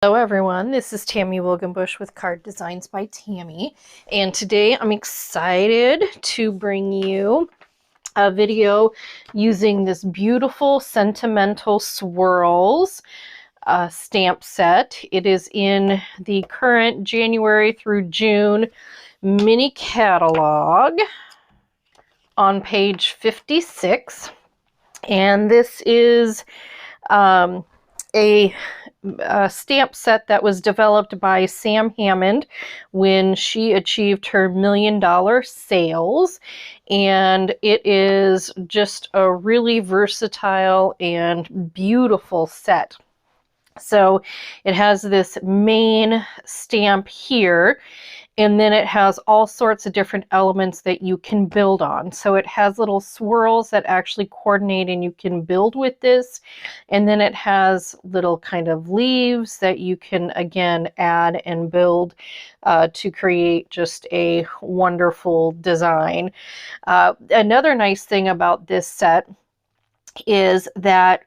Hello everyone, this is Tammy Wilgenbush with Card Designs by Tammy, and today I'm excited to bring you a video using this beautiful Sentimental Swirls stamp set. It is in the current January through June mini catalog on page 56, and this is a stamp set that was developed by Sam Hammond when she achieved her $1 million sales, and it is just a really versatile and beautiful set. So it has this main stamp here, and then it has all sorts of different elements that you can build on. So it has little swirls that actually coordinate and you can build with this. And then it has little kind of leaves that you can, again, add and build to create just a wonderful design. Another nice thing about this set is that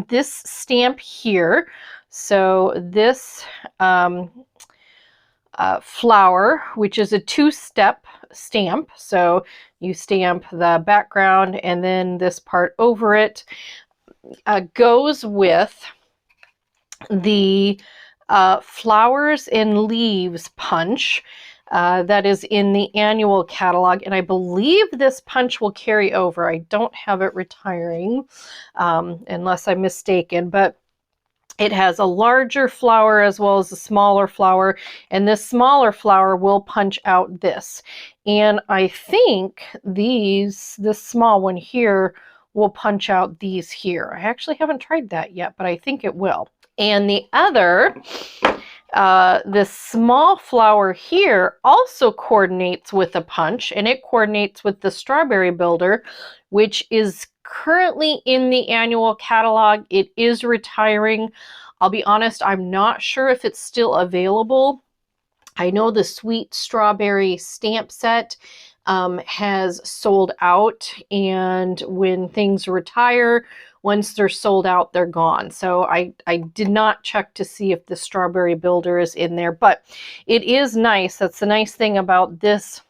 this stamp here, so this flower, which is a two-step stamp. So you stamp the background and then this part over it, goes with the flowers and leaves punch that is in the annual catalog, and I believe this punch will carry over. I don't have it retiring unless I'm mistaken, but it has a larger flower as well as a smaller flower, and this smaller flower will punch out this. And I think this small one here will punch out these here. I actually haven't tried that yet, but I think it will. And the other, this small flower here also coordinates with a punch, and it coordinates with the strawberry builder, which is currently in the annual catalog. It is retiring. I'll be honest, I'm not sure if it's still available. I know the Sweet Strawberry stamp set has sold out, and when things retire, once they're sold out, they're gone. So I did not check to see if the Strawberry Builder is in there, but it is nice. That's the nice thing about this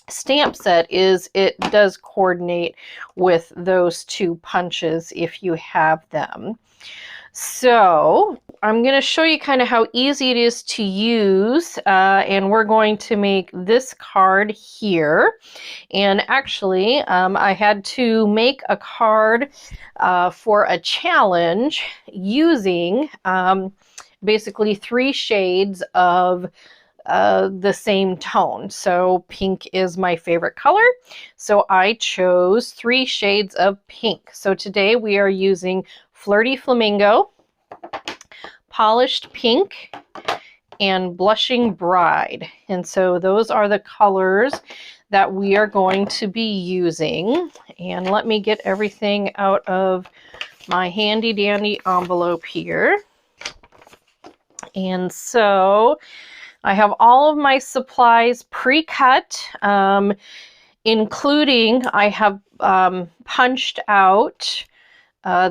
stamp set, is it does coordinate with those two punches if you have them. So I'm going to show you kind of how easy it is to use, and we're going to make this card here. And actually, I had to make a card for a challenge using basically 3 shades of the same tone. So pink is my favorite color, so I chose 3 shades of pink. So today we are using Flirty Flamingo, Polished Pink, and Blushing Bride. And so those are the colors that we are going to be using. And let me get everything out of my handy dandy envelope here. And so I have all of my supplies pre-cut, including I have punched out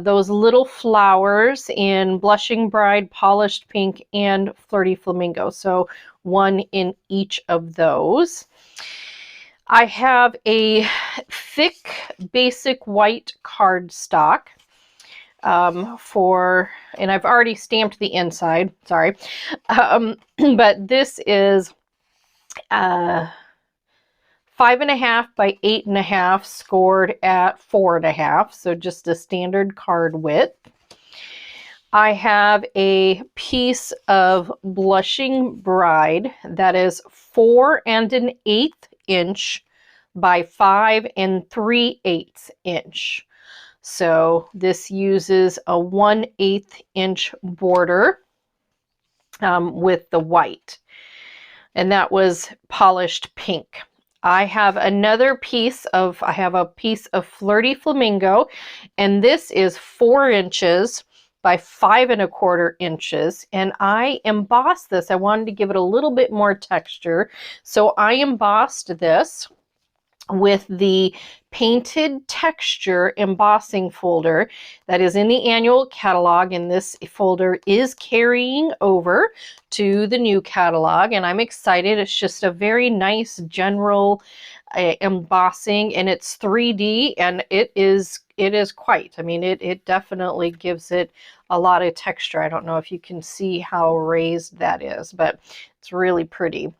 those little flowers in Blushing Bride, Polished Pink, and Flirty Flamingo. So 1 in each of those. I have a thick basic white cardstock and I've already stamped the inside, sorry. But this is 5.5 by 8.5 scored at 4.5, so just a standard card width. I have a piece of Blushing Bride that is 4 1/8 inch by 5 3/8 inch. So this uses a 1/8 inch border with the white, and that was Polished Pink. I have another piece of, Flirty Flamingo, and this is 4 inches by 5 1/4 inches, and I embossed this. I wanted to give it a little bit more texture, so I embossed this with the painted texture embossing folder that is in the annual catalog, and this folder is carrying over to the new catalog, and I'm excited. It's just a very nice general embossing, and it's 3D, and it is quite, I mean, it definitely gives it a lot of texture. I don't know if you can see how raised that is, but it's really pretty.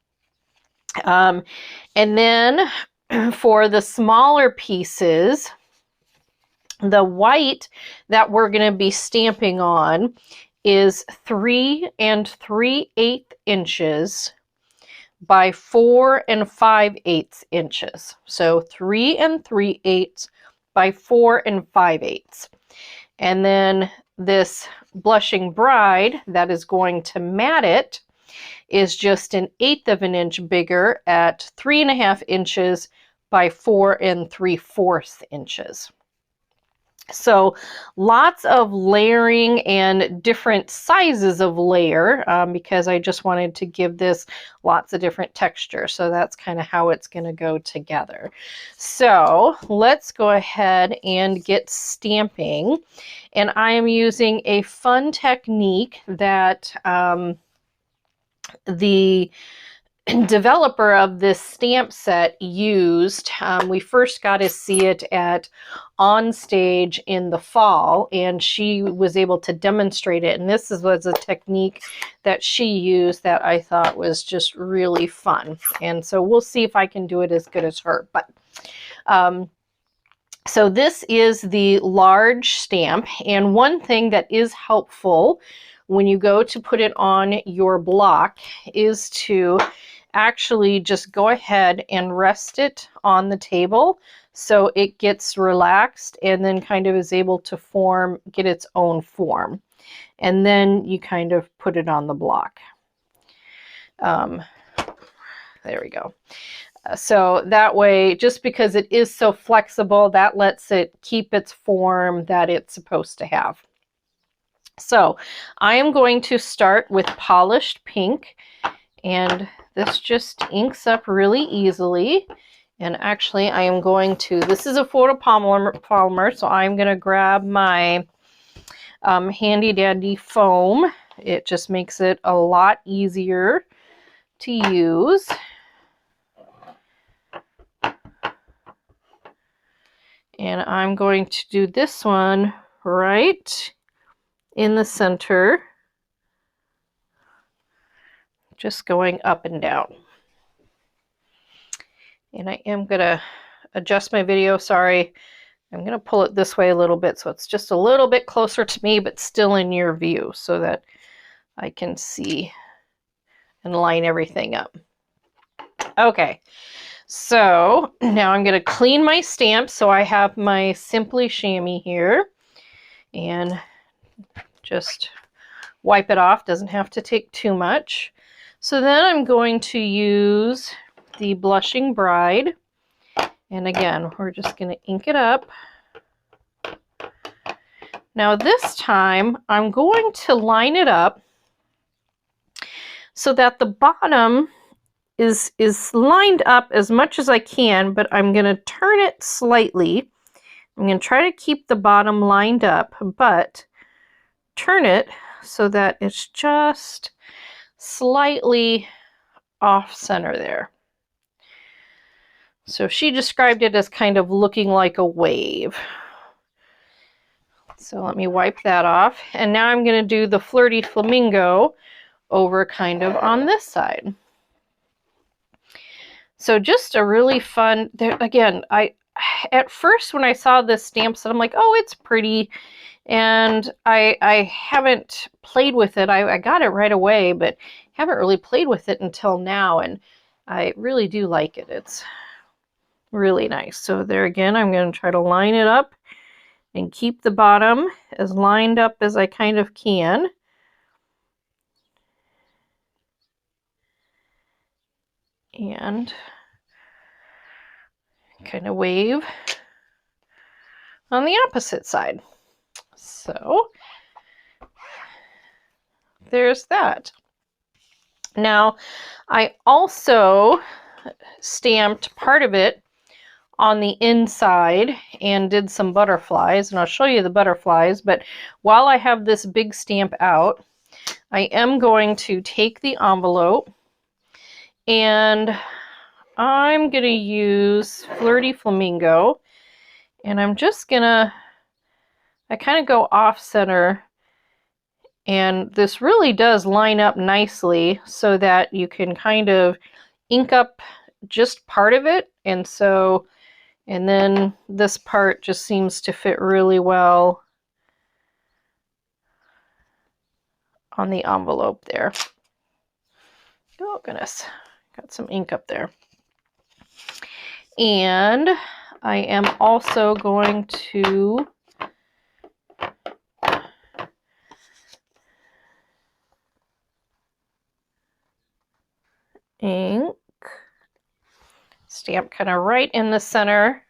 And then for the smaller pieces, the white that we're going to be stamping on is 3 3/8 inches by 4 5/8 inches. So 3 3/8 by 4 5/8. And then this Blushing Bride that is going to mat it is just 1/8 of an inch bigger at 3.5 inches by 4 3/4 inches. So lots of layering and different sizes of layer because I just wanted to give this lots of different texture. So that's kind of how it's going to go together. So let's go ahead and get stamping. And I am using a fun technique that the developer of this stamp set used. We first got to see it at On Stage in the fall, and she was able to demonstrate it, and this was a technique that she used that I thought was just really fun, and so we'll see if I can do it as good as her. But so this is the large stamp, and one thing that is helpful when you go to put it on your block is to actually just go ahead and rest it on the table so it gets relaxed and then kind of is able to get its own form. And then you kind of put it on the block. There we go. So that way, just because it is so flexible, that lets it keep its form that it's supposed to have. So I am going to start with Polished Pink, and this just inks up really easily. And actually I am going to, this is a photopolymer, so I'm going to grab my handy dandy foam. It just makes it a lot easier to use. And I'm going to do this one right in the center, just going up and down. And I am going to adjust my video, sorry. I'm going to pull it this way a little bit so it's just a little bit closer to me, but still in your view so that I can see and line everything up. Okay, so now I'm going to clean my stamp. So I have my Simply Chamois here, and just wipe it off. Doesn't have to take too much. So then I'm going to use the Blushing Bride, and again we're just going to ink it up. Now this time I'm going to line it up so that the bottom is lined up as much as I can, but I'm going to turn it slightly. I'm going to try to keep the bottom lined up, but turn it so that it's just slightly off center there. So she described it as kind of looking like a wave. So let me wipe that off. And now I'm going to do the Flirty Flamingo over kind of on this side. So just a really fun, there, again, at first when I saw this stamp set, I'm like, oh, it's pretty. And I haven't played with it. I got it right away, but haven't really played with it until now. And I really do like it. It's really nice. So there again, I'm going to try to line it up and keep the bottom as lined up as I kind of can. And kind of wave on the opposite side. So there's that. Now I also stamped part of it on the inside and did some butterflies, and I'll show you the butterflies. But while I have this big stamp out, I am going to take the envelope, and I'm going to use Flirty Flamingo, and I'm just gonna, I kind of go off center, and this really does line up nicely so that you can kind of ink up just part of it. And so, and then this part just seems to fit really well on the envelope there. Oh goodness, got some ink up there. And I am also going to ink, stamp kind of right in the center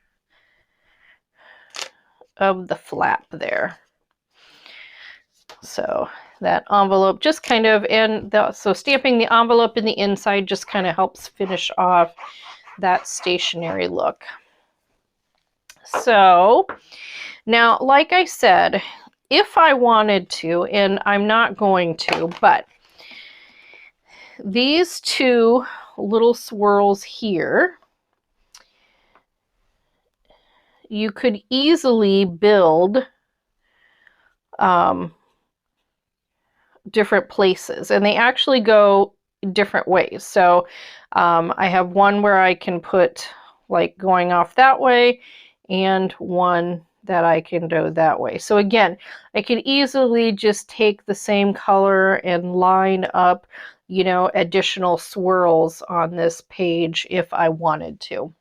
of the flap there. So that envelope just kind of, and so stamping the envelope in the inside just kind of helps finish off that stationary look. So now, like I said, if I wanted to, and I'm not going to, but these two little swirls here, you could easily build different places, and they actually go different ways. So I have one where I can put like going off that way, and one that I can do that way. So again, I could easily just take the same color and line up, you know, additional swirls on this page if I wanted to.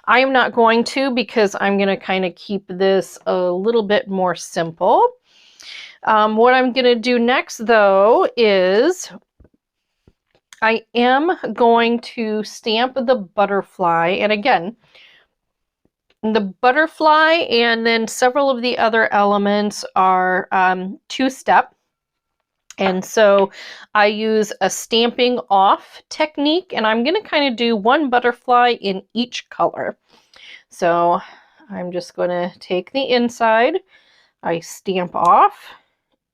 I am not going to, because I'm going to kind of keep this a little bit more simple. What I'm going to do next, though, is I am going to stamp the butterfly. And again, the butterfly and then several of the other elements are two-step. And so I use a stamping off technique, and I'm going to kind of do one butterfly in each color. So I'm just going to take the inside, I stamp off,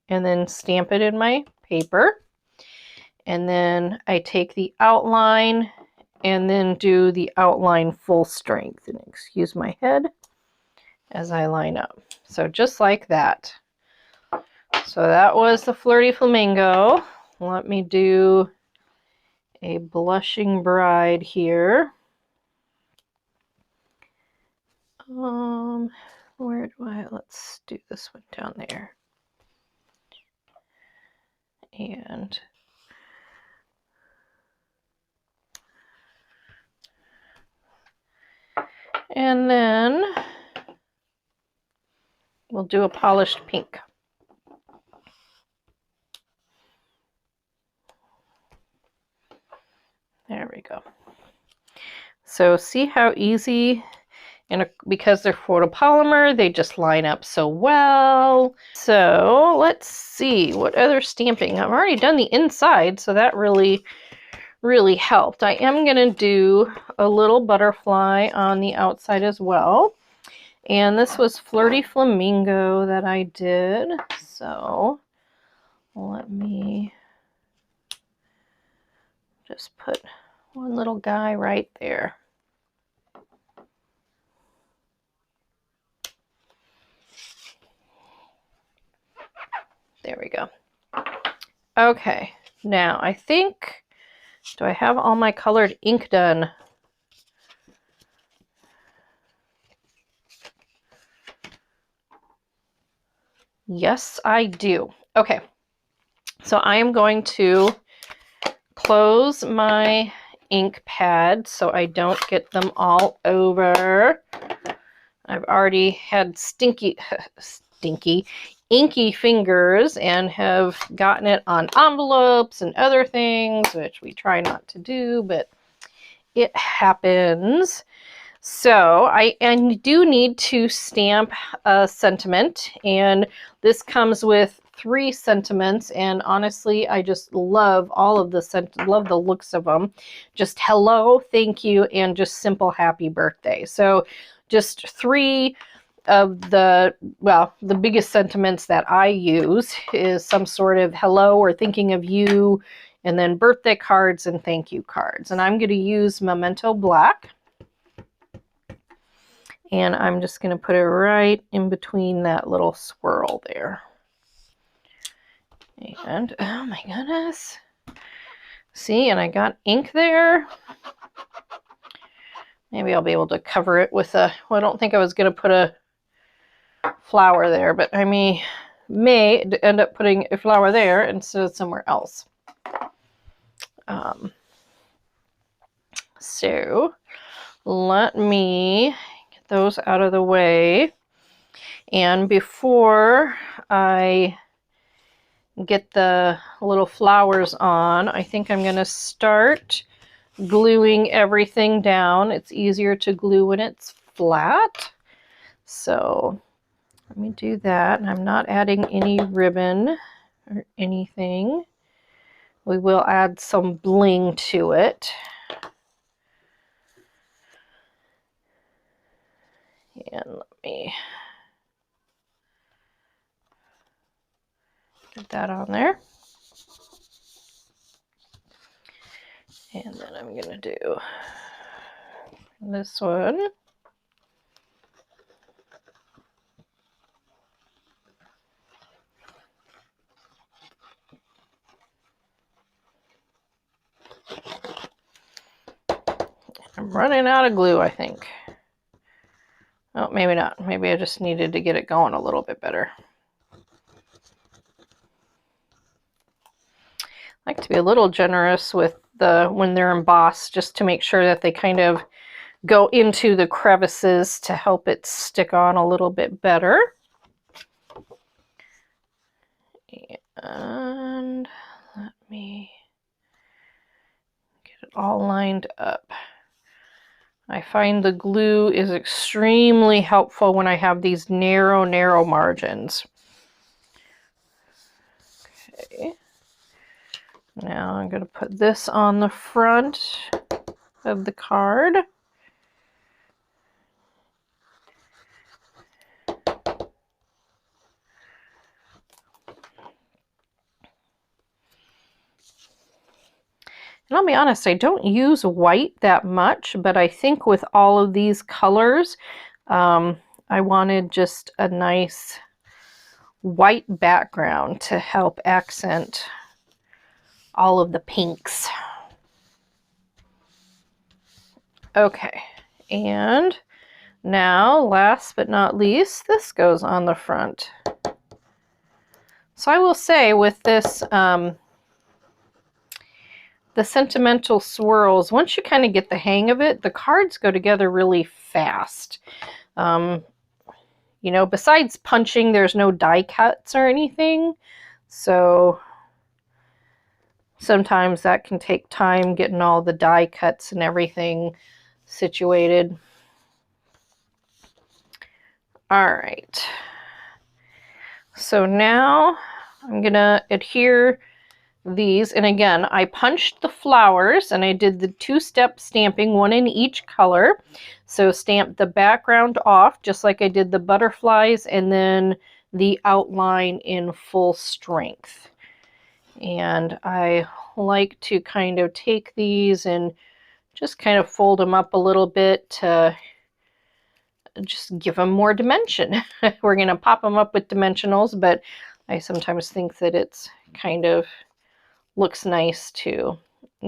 and then stamp it in my paper. And then I take the outline and then do the outline full strength. And excuse my head as I line up. So just like that. So that was the Flirty Flamingo. Let me do a blushing bride here. Where do I, let's do this one down there. And then we'll do a polished pink. There we go. So see how easy, and because they're photopolymer, they just line up so well. So let's see what other stamping. I've already done the inside, so that really helped. I am going to do a little butterfly on the outside as well. And this was Flirty Flamingo that I did. So let me just put one little guy right there. There we go. Okay, now I think, do I have all my colored ink done? Yes, I do. Okay, so I am going to close my ink pad so I don't get them all over. I've already had stinky inky fingers and have gotten it on envelopes and other things, which we try not to do, but it happens. So I do need to stamp a sentiment, and this comes with 3 sentiments, and honestly, I just love all of the love the looks of them. Just hello, thank you, and just simple happy birthday. So just 3 of the, well, the biggest sentiments that I use is some sort of hello or thinking of you, and then birthday cards and thank you cards. And I'm going to use Memento Black. And I'm just going to put it right in between that little swirl there. And, oh my goodness. See, and I got ink there. Maybe I'll be able to cover it with a, well, I don't think I was going to put a flower there, but I may end up putting a flower there instead of somewhere else. So let me get those out of the way. And before I get the little flowers on, I think I'm going to start gluing everything down. It's easier to glue when it's flat. So let me do that. And I'm not adding any ribbon or anything. We will add some bling to it. And let me get that on there. And then I'm going to do this one. I'm running out of glue, I think. Oh, maybe not. Maybe I just needed to get it going a little bit better. I like to be a little generous with when they're embossed, just to make sure that they kind of go into the crevices to help it stick on a little bit better. And let me get it all lined up. I find the glue is extremely helpful when I have these narrow margins. Okay. Now I'm going to put this on the front of the card. And I'll be honest, I don't use white that much, but I think with all of these colors, I wanted just a nice white background to help accent all of the pinks. Okay, and now last but not least, this goes on the front. So I will say with this, the Sentimental Swirls, once you kind of get the hang of it, the cards go together really fast. You know, besides punching, there's no die cuts or anything. So sometimes that can take time getting all the die cuts and everything situated. All right. So now I'm going to adhere these, and again, I punched the flowers and I did the 2-step stamping, one in each color. So stamp the background off just like I did the butterflies, and then the outline in full strength. And I like to kind of take these and just kind of fold them up a little bit to just give them more dimension. We're going to pop them up with dimensionals, but I sometimes think that it's kind of looks nice to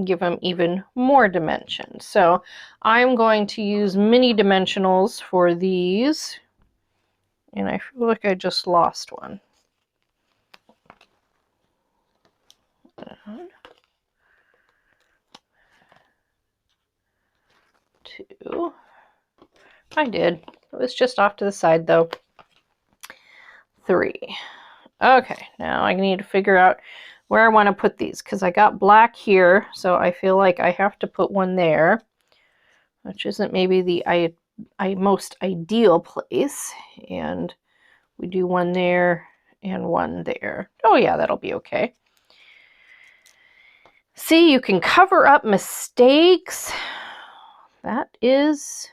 give them even more dimension. So I'm going to use mini dimensionals for these, and I feel like I just lost one. Two. I did. It was just off to the side though. 3. Okay, now I need to figure out where I want to put these, because I got black here, so I feel like I have to put one there, which isn't maybe the most ideal place. And we do one there and one there. Oh yeah, that'll be okay. See, you can cover up mistakes. That is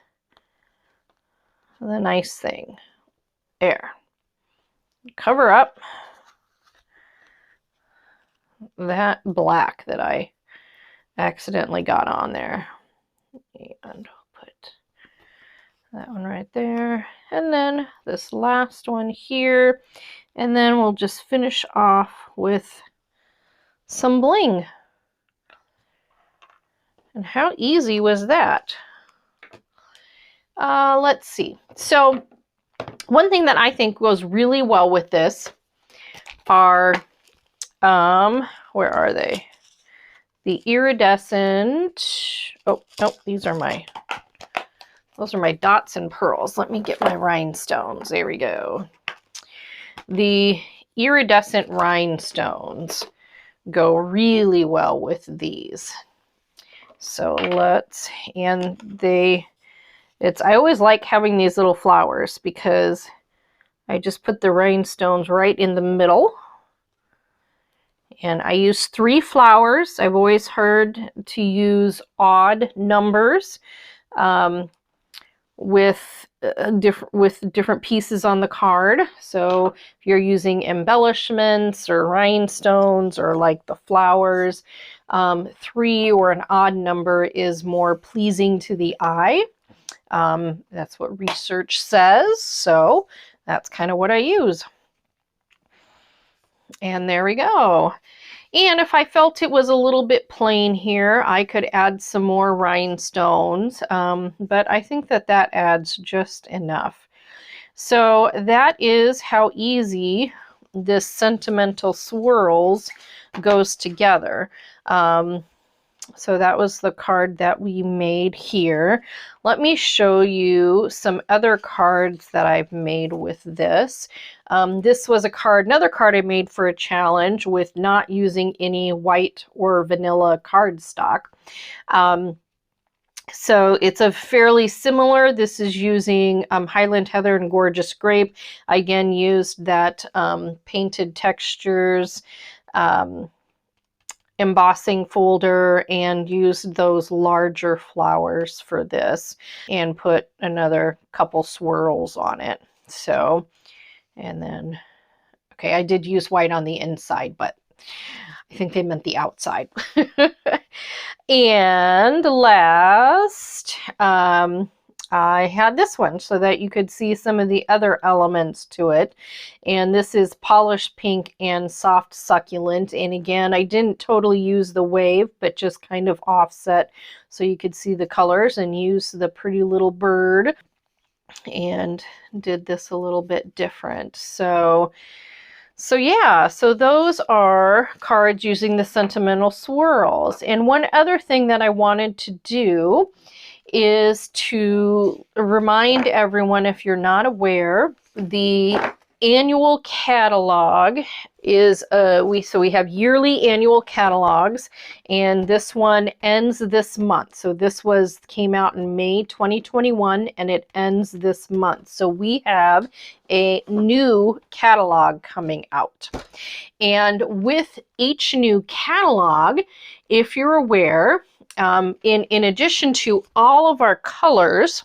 the nice thing. There. Cover up that black that I accidentally got on there. And put that one right there. And then this last one here. And then we'll just finish off with some bling. And how easy was that? Let's see. So one thing that I think goes really well with this are, where are they? The iridescent, oh, no, those are my dots and pearls. Let me get my rhinestones. There we go. The iridescent rhinestones go really well with these. So I always like having these little flowers because I just put the rhinestones right in the middle. And I use 3 flowers. I've always heard to use odd numbers with different pieces on the card. So if you're using embellishments or rhinestones or like the flowers, 3 or an odd number is more pleasing to the eye. That's what research says. So that's kind of what I use. And there we go. And if I felt it was a little bit plain here, I could add some more rhinestones, but I think that adds just enough. So that is how easy this Sentimental Swirls goes together. So that was the card that we made here. Let me show you some other cards that I've made with this. This was another card I made for a challenge with not using any white or vanilla cardstock. So it's a fairly similar. This is using Highland Heather and Gorgeous Grape. I again used that Painted Textures embossing folder and used those larger flowers for this and put another couple swirls on it. So, and then, okay, I did use white on the inside, but I think they meant the outside. And last, I had this one so that you could see some of the other elements to it. And this is Polished Pink and Soft Succulent. And again, I didn't totally use the wave, but just kind of offset so you could see the colors and use the pretty little bird. And did this a little bit different. So yeah, so those are cards using the Sentimental Swirls. And one other thing that I wanted to do is to remind everyone, if you're not aware, the annual catalog is we have yearly annual catalogs, and this one ends this month. So this came out in May 2021 and it ends this month. So we have a new catalog coming out. And with each new catalog, if you're aware, in addition to all of our colors,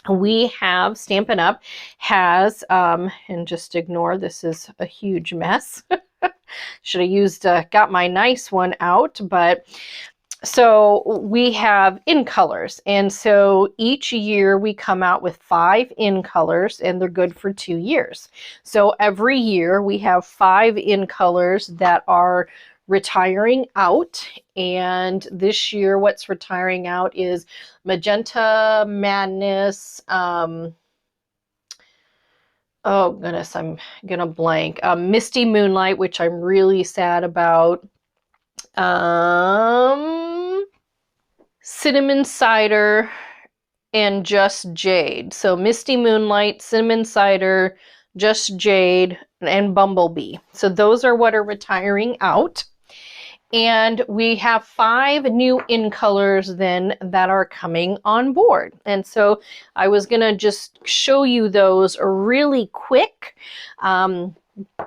we have Stampin' Up! Has, and just ignore, this is a huge mess. Should have used, got my nice one out, but so we have in colors. And so each year we come out with 5 in colors and they're good for 2 years. So every year we have 5 in colors that are retiring out, and this year what's retiring out is Magenta Madness, oh goodness, I'm gonna blank, Misty Moonlight, which I'm really sad about, Cinnamon Cider, and Just Jade. So Misty Moonlight, Cinnamon Cider, Just Jade, and Bumblebee. So those are what are retiring out. And we have 5 new in colors then that are coming on board. And so I was going to just show you those really quick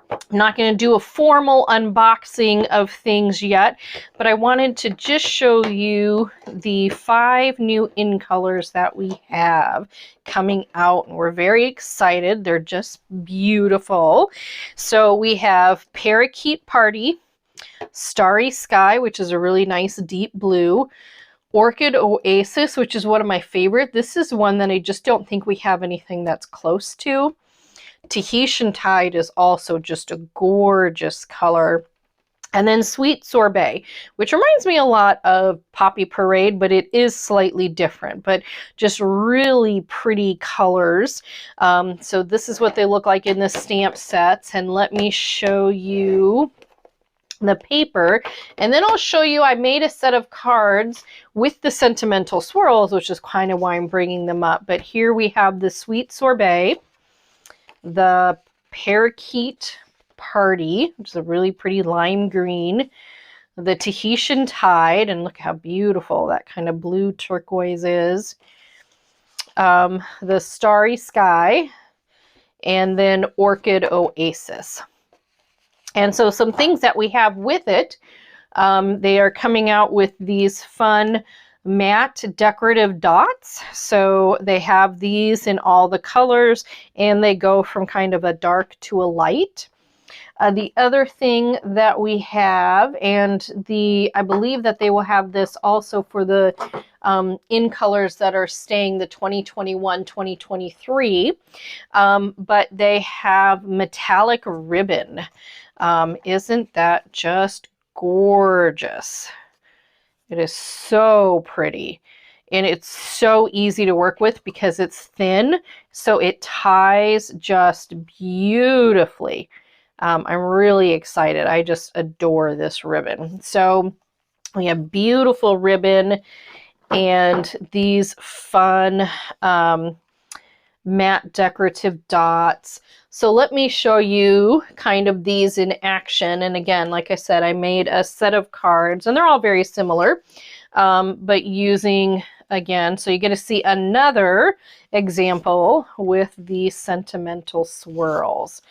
I'm not going to do a formal unboxing of things yet, but I wanted to just show you the 5 new in colors that we have coming out, and we're very excited. They're just beautiful. So we have Parakeet Party, Starry Sky, which is a really nice deep blue, Orchid Oasis, which is one of my favorite. This is one that I just don't think we have anything that's close to. Tahitian Tide is also just a gorgeous color. And then Sweet Sorbet, which reminds me a lot of Poppy Parade, but it is slightly different, but just really pretty colors. So this is what they look like in the stamp sets. And let me show you the paper, and then I'll show you I made a set of cards with the Sentimental Swirls, which is kind of why I'm bringing them up. But here we have the Sweet Sorbet, the Parakeet Party, which is a really pretty lime green, the Tahitian Tide, and look how beautiful that kind of blue turquoise is, the Starry Sky, and then Orchid Oasis. And so some things that we have with it, they are coming out with these fun matte decorative dots. So they have these in all the colors, and they go from kind of a dark to a light. The other thing that we have, and I believe that they will have this also for the in colors that are staying the 2021-2023, but they have metallic ribbon. Isn't that just gorgeous? It is so pretty, and it's so easy to work with because it's thin, so it ties just beautifully. I'm really excited. I just adore this ribbon. So we have beautiful ribbon and these fun matte decorative dots. So let me show you kind of these in action. And again, like I said, I made a set of cards, and they're all very similar, but using, again, so you get to see another example with the Sentimental Swirls.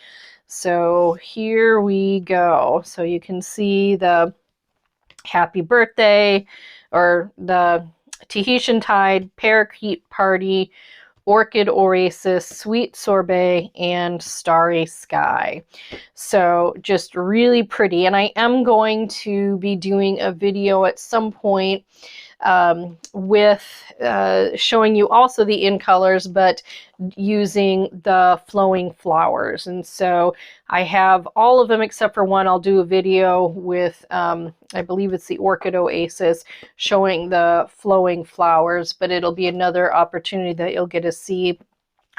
So here we go. So you can see the Happy Birthday, or the Tahitian Tide, Parakeet Party, Orchid Oasis, Sweet Sorbet, and Starry Sky. So just really pretty. And I am going to be doing a video at some point with showing you also the in colors, but using the flowing flowers. And so I have all of them except for one. I'll do a video with, I believe it's the Orchid Oasis, showing the flowing flowers, but it'll be another opportunity that you'll get to see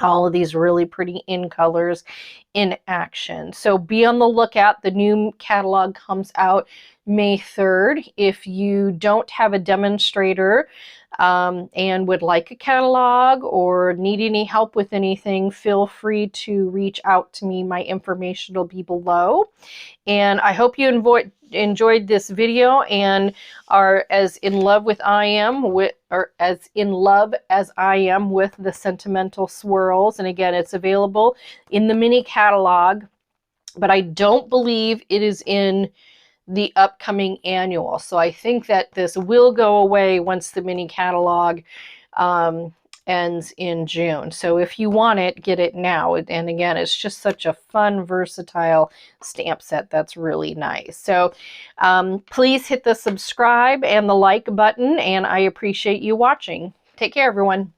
all of these really pretty in colors in action. So be on the lookout. The new catalog comes out May 3rd. If you don't have a demonstrator and would like a catalog or need any help with anything, feel free to reach out to me. My information will be below. And I hope you enjoyed this video and are as in love with as in love as I am with the Sentimental Swirls. And again, it's available in the mini catalog, but I don't believe it is in the upcoming annual. So I think that this will go away once the mini catalog ends in June. So if you want it, get it now. And again, it's just such a fun, versatile stamp set that's really nice. So please hit the subscribe and the like button, and I appreciate you watching. Take care, everyone.